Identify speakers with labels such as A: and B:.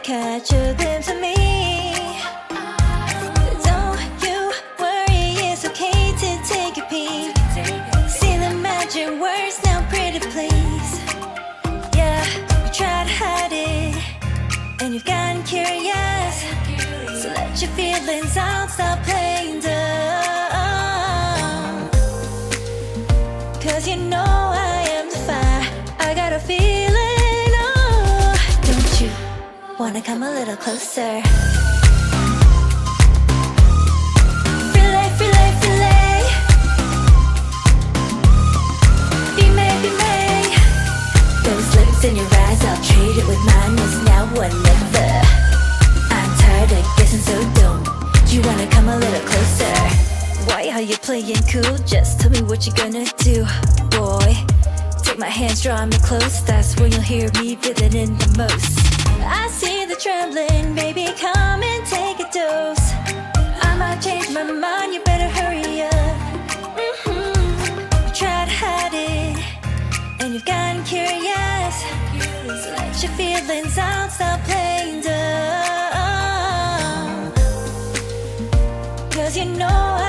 A: catch a glimpse of me. Don't you worry, it's okay to take a peek. See the magic words now, pretty please. Yeah, you try to hide it, and you've gotten curious. So let your feelings out, stop playing dumb. Cause you know I am the fire, I got a feeling, oh. Don't you wanna come a little closer? Filet, filet, filet. Be may, be may. Those lips in your eyes, I'll trade it with mine. It's now or never. I'm tired of guessing, so don't you wanna come a little closer? Why are you playing cool? Just tell me what you're gonna do, boy. Take my hands, draw me close. That's when you'll hear me feeling in the most. I see the trembling, baby, come and take a dose. I might change my mind, you better hurry up. You try to hide it, and you've gotten curious. So let your feelings out, stop playing dumb. Cause you know